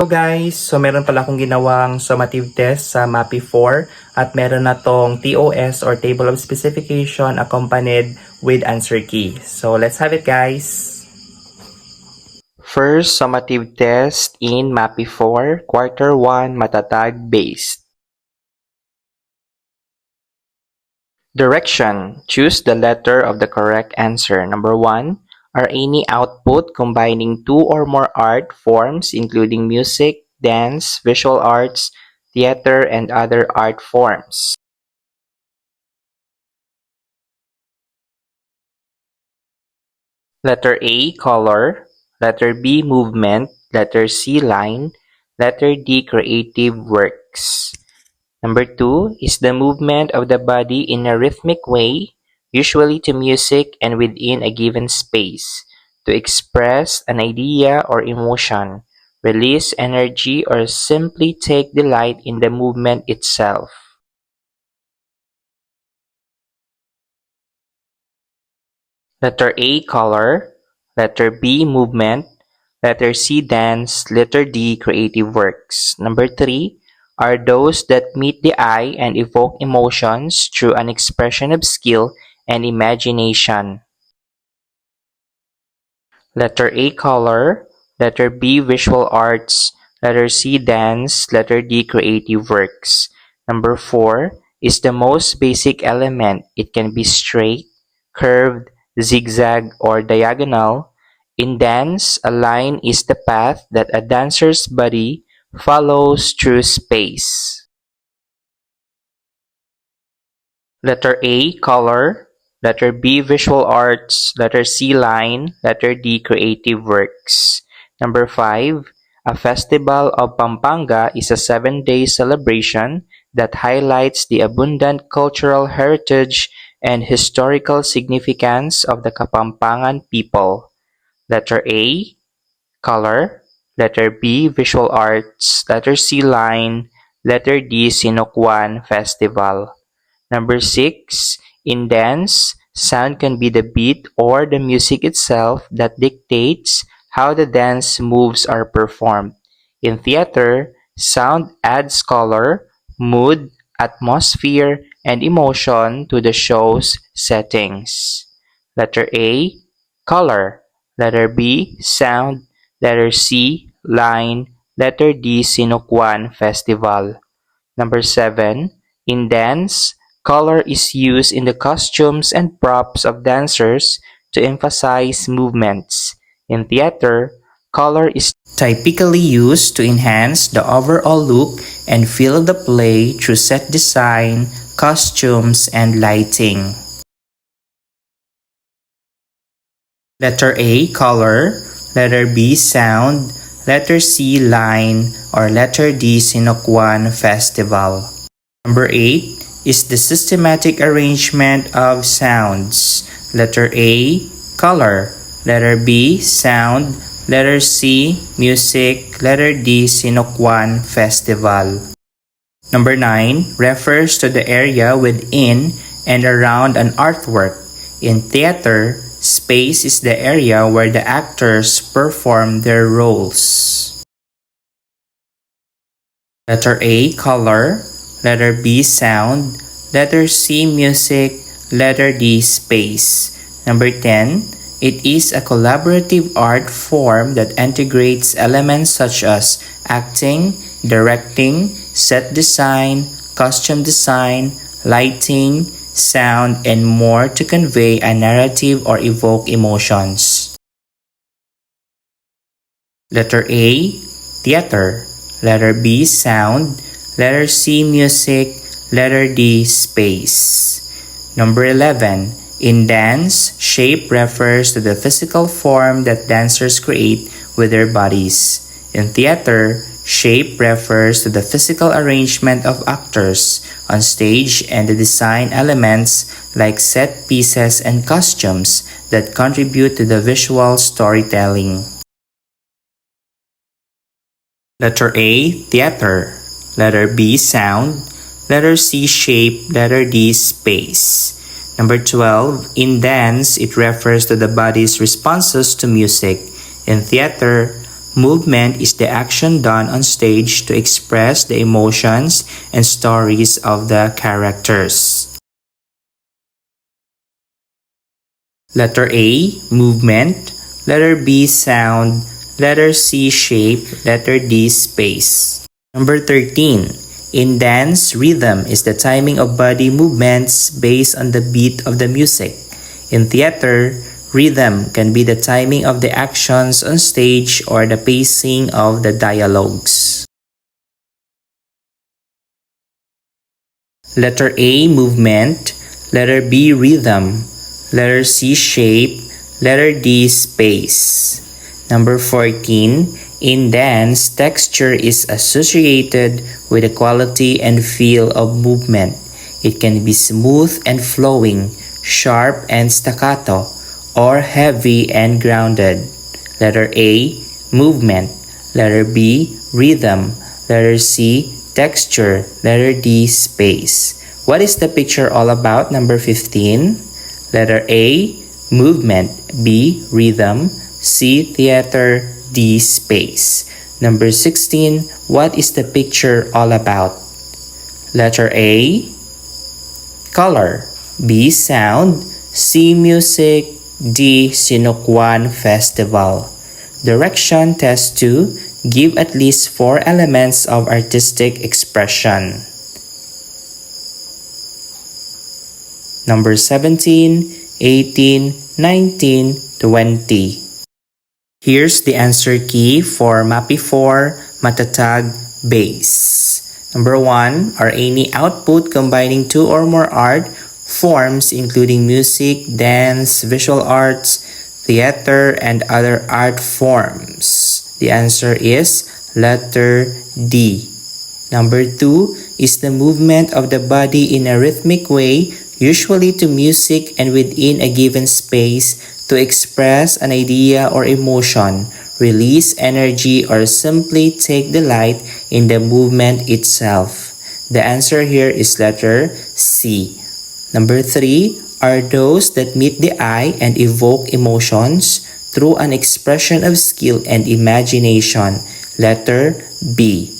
So guys, meron pala akong ginawang summative test sa MAPI 4 at meron na tong TOS or Table of Specification accompanied with answer key. So let's have it guys. First summative test in MAPI 4, Quarter 1 Matatag Based. Direction. Choose the letter of the correct answer. Number 1. Are any output combining two or more art forms including music, dance, visual arts, theater, and other art forms? Letter A, color. Letter B, movement. Letter C, line. Letter D, creative works. Number 2 is the movement of the body in a rhythmic way, usually to music and within a given space, to express an idea or emotion, release energy, or simply take delight in the movement itself. Letter A, color. Letter B, movement. Letter C, dance. Letter D, creative works. Number 3 are those that meet the eye and evoke emotions through an expression of skill and imagination. Letter A, color. Letter B, visual arts. Letter C, dance. Letter D, creative works. Number 4 is the most basic element. It can be straight, curved, zigzag, or diagonal. In dance, a line is the path that a dancer's body follows through space. Letter A, color. Letter B, visual arts. Letter C, line. Letter D, creative works. Number 5, a festival of Pampanga is a 7-day celebration that highlights the abundant cultural heritage and historical significance of the Kapampangan people. Letter A, color. Letter B, visual arts. Letter C, line. Letter D, Sinokwan Festival. Number 6, in dance, sound can be the beat or the music itself that dictates how the dance moves are performed. In theater, sound adds color, mood, atmosphere, and emotion to the show's settings. Letter A, color. Letter B, sound. Letter C, line. Letter D, Sinokwan Festival. Number 7, in dance, color is used in the costumes and props of dancers to emphasize movements. In theater, color is typically used to enhance the overall look and feel of the play through set design, costumes, and lighting. Letter A, color. Letter B, sound. Letter C, line. Or letter D, Sinokwan Festival. Number 8 is the systematic arrangement of sounds. Letter A, color. Letter B, sound. Letter C, music. Letter D, Sinokwan Festival. Number 9 refers to the area within and around an artwork. In theater, space is the area where the actors perform their roles. Letter A, color. Letter B, sound. Letter C, music. Letter D, space. Number 10, it is a collaborative art form that integrates elements such as acting, directing, set design, costume design, lighting, sound, and more to convey a narrative or evoke emotions. Letter A, theater. Letter B, sound. Letter C, music. Letter D, space. Number 11, in dance, shape refers to the physical form that dancers create with their bodies. In theater, shape refers to the physical arrangement of actors on stage and the design elements like set pieces and costumes that contribute to the visual storytelling. Letter A, theater. Letter B, sound. Letter C, shape. Letter D, space. Number 12, in dance, it refers to the body's responses to music. In theater, Movement is the action done on stage to express the emotions and stories of the characters. Letter A, movement. Letter B, sound. Letter C, shape. Letter D, space. Number 13. In dance, rhythm is the timing of body movements based on the beat of the music. In theater, rhythm can be the timing of the actions on stage or the pacing of the dialogues. Letter A, movement. Letter B, rhythm. Letter C, shape. Letter D, space. Number 14. In dance, texture is associated with the quality and feel of movement. It can be smooth and flowing, sharp and staccato, or heavy and grounded. Letter A, movement. Letter B, rhythm. Letter C, texture. Letter D, space. What is the picture all about? Number 15. Letter A, movement. B, rhythm. C, theater. D, space. Number 16. What is the picture all about? Letter A, color. B, sound. C, music. D, Sinukwan Festival. Direction test 2. Give at least 4 elements of artistic expression. Number 17, 18, 19, 20. Here's the answer key for MAPI 4 Matatag Base. Number 1 are any output combining 2 or more art forms including music, dance, visual arts, theater, and other art forms. The answer is letter D. Number 2 is the movement of the body in a rhythmic way, usually to music and within a given space, to express an idea or emotion, release energy, or simply take delight in the movement itself. The answer here is letter C. Number 3 are those that meet the eye and evoke emotions through an expression of skill and imagination. Letter B.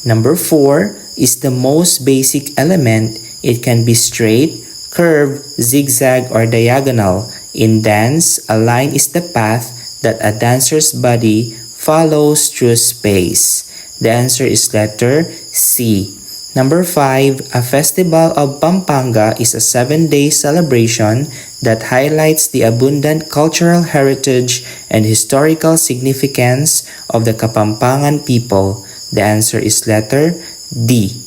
Number 4 is the most basic element. It can be straight, curved, zigzag, or diagonal. In dance, a line is the path that a dancer's body follows through space. The answer is letter C. Number 5, a festival of Pampanga is a 7-day celebration that highlights the abundant cultural heritage and historical significance of the Kapampangan people. The answer is letter D.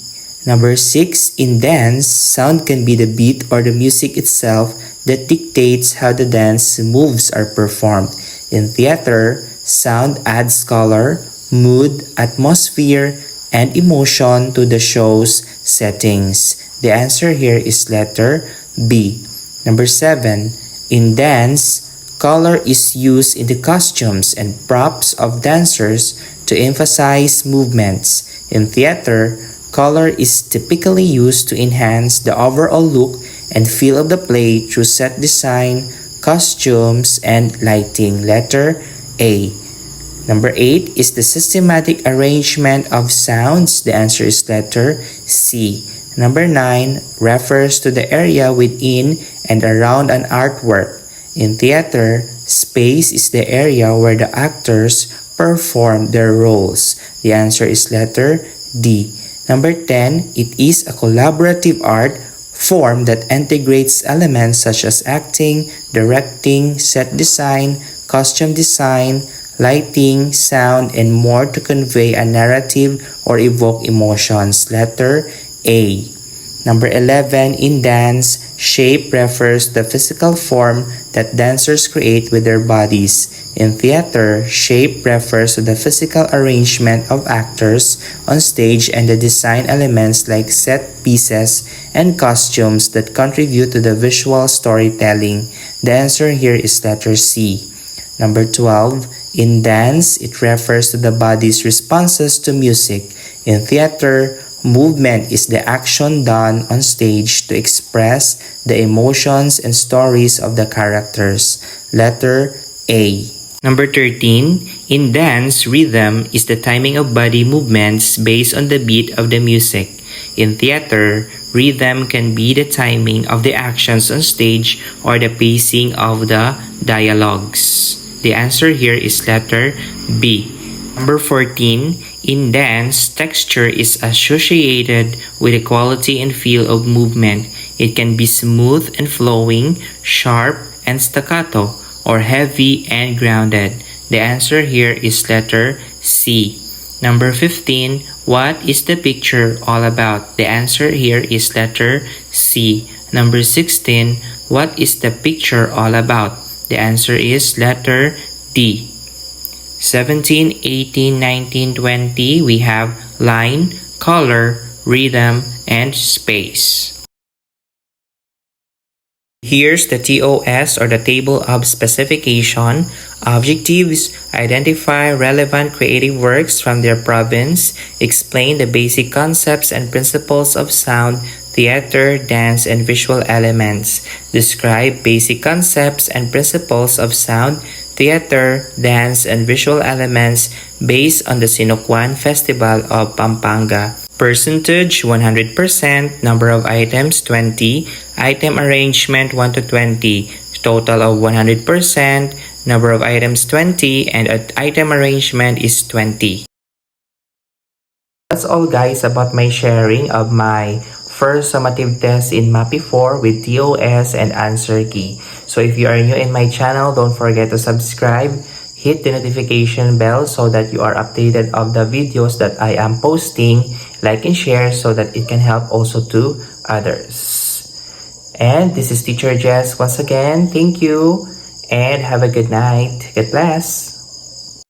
Number 6, in dance, sound can be the beat or the music itself that dictates how the dance moves are performed. In theater, sound adds color, mood, atmosphere, and emotion to the show's settings. The answer here is letter B. Number 7, in dance, color is used in the costumes and props of dancers to emphasize movements. In theater, color is typically used to enhance the overall look and feel of the play through set design, costumes, and lighting. Letter A. Number 8 is the systematic arrangement of sounds. The answer is letter C. Number 9 refers to the area within and around an artwork. In theater, space is the area where the actors perform their roles. The answer is letter D. Number 10, it is a collaborative art form that integrates elements such as acting, directing, set design, costume design, lighting, sound, and more to convey a narrative or evoke emotions. Letter A. Number 11, in dance, shape refers to the physical form that dancers create with their bodies. In theater, shape refers to the physical arrangement of actors on stage and the design elements like set pieces and costumes that contribute to the visual storytelling. The answer here is letter C. Number 12, in dance, it refers to the body's responses to music. In theater, movement is the action done on stage to express the emotions and stories of the characters. Letter A. Number 13, In dance, rhythm is the timing of body movements based on the beat of the music. In theater, rhythm can be the timing of the actions on stage or the pacing of the dialogues. The answer here is letter B. Number 14, in dance, texture is associated with the quality and feel of movement. It can be smooth and flowing, sharp and staccato, or heavy and grounded. The answer here is letter C. Number 15, what is the picture all about? The answer here is letter C. Number 16, what is the picture all about? The answer is letter D. 17, 18, 19, 20, we have line, color, rhythm, and space. Here's the TOS or the Table of Specification. Objectives: identify relevant creative works from their province, explain the basic concepts and principles of sound, theater, dance, and visual elements. Describe basic concepts and principles of sound, theater, dance, and visual elements based on the Sinocuan Festival of Pampanga. Percentage 100%, number of items 20, item arrangement 1 to 20, total of 100%, number of items 20, and item arrangement is 20. That's all guys about my sharing of my first summative test in MAPI 4 with TOS and answer key. So if you are new in my channel, don't forget to subscribe, hit the notification bell so that you are updated of the videos that I am posting, like and share so that it can help also to others. And this is Teacher Jess once again. Thank you and have a good night. God bless.